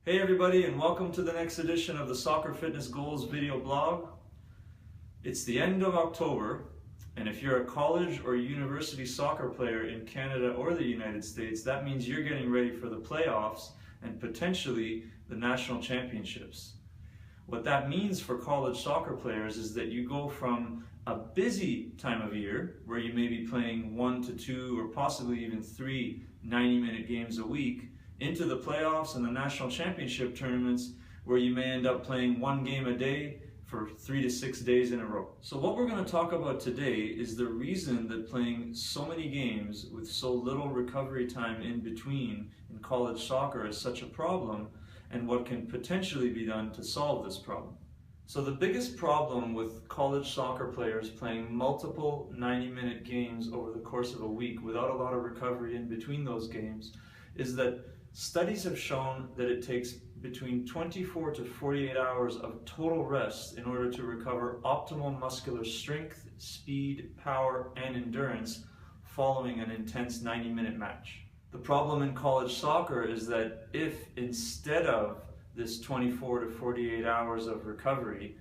Hey everybody, and welcome to the next edition of the Soccer Fitness Goals video blog. It's the end of October, and if you're a college or university soccer player in Canada or the United States, that means you're getting ready for the playoffs and potentially the national championships. What that means for college soccer players is that you go from a busy time of year where you may be playing 1 to 2 or possibly even 3 90-minute games a week into the playoffs and the national championship tournaments where you may end up playing 1 game a day for 3 to 6 days in a row. So what we're going to talk about today is the reason that playing so many games with so little recovery time in between in college soccer is such a problem, and what can potentially be done to solve this problem. So the biggest problem with college soccer players playing multiple 90-minute games over the course of a week without a lot of recovery in between those games is that studies have shown that it takes between 24 to 48 hours of total rest in order to recover optimal muscular strength, speed, power, and endurance following an intense 90-minute match. The problem in college soccer is that if instead of this 24 to 48 hours of recovery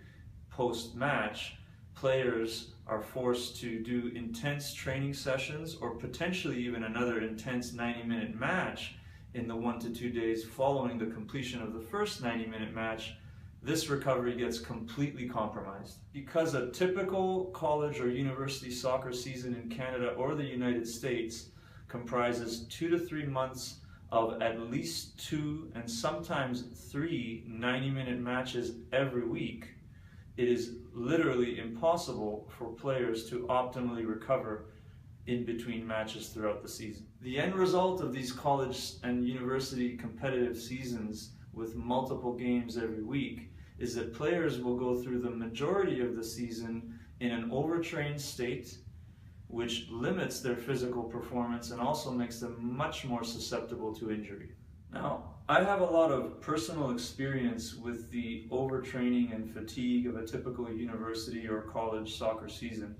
post-match, players are forced to do intense training sessions or potentially even another intense 90-minute match in the 1 to 2 days following the completion of the first 90-minute match, this recovery gets completely compromised. Because a typical college or university soccer season in Canada or the United States comprises 2 to 3 months of at least 2 and sometimes 3 90-minute matches every week, it is literally impossible for players to optimally recover in between matches throughout the season. The end result of these college and university competitive seasons with multiple games every week is that players will go through the majority of the season in an overtrained state, which limits their physical performance and also makes them much more susceptible to injury. Now, I have a lot of personal experience with the overtraining and fatigue of a typical university or college soccer season.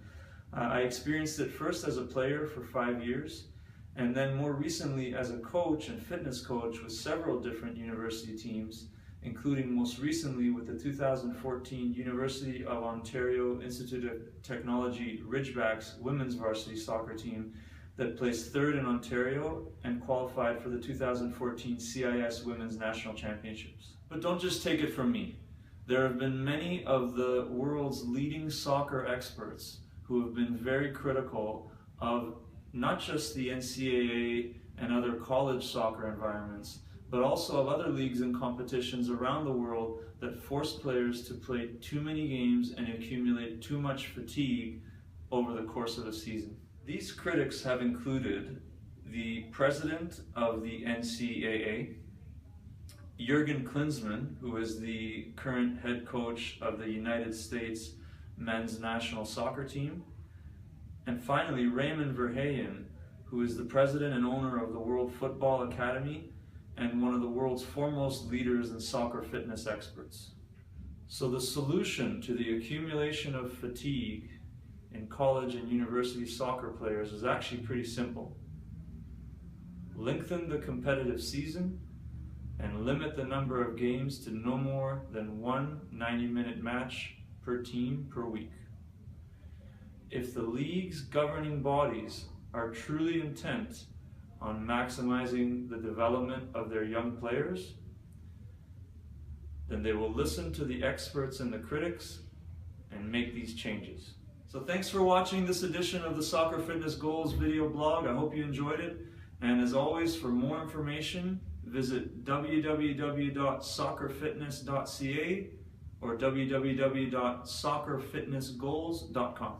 I experienced it first as a player for 5 years, and then more recently as a coach and fitness coach with several different university teams, including most recently with the 2014 University of Ontario Institute of Technology Ridgebacks women's varsity soccer team that placed 3rd in Ontario and qualified for the 2014 CIS Women's National Championships. But don't just take it from me. There have been many of the world's leading soccer experts who have been very critical of not just the NCAA and other college soccer environments, but also of other leagues and competitions around the world that force players to play too many games and accumulate too much fatigue over the course of a season. These critics have included the president of the NCAA, Jurgen Klinsmann, who is the current head coach of the United States men's national soccer team, and finally Raymond Verheyen, who is the president and owner of the World Football Academy and one of the world's foremost leaders and soccer fitness experts. So the solution to the accumulation of fatigue in college and university soccer players is actually pretty simple. Lengthen the competitive season and limit the number of games to no more than 1 90-minute match per team per week. If the league's governing bodies are truly intent on maximizing the development of their young players, then they will listen to the experts and the critics and make these changes. So thanks for watching this edition of the Soccer Fitness Goals video blog. I hope you enjoyed it. And as always, for more information, visit www.soccerfitness.ca or www.soccerfitnessgoals.com.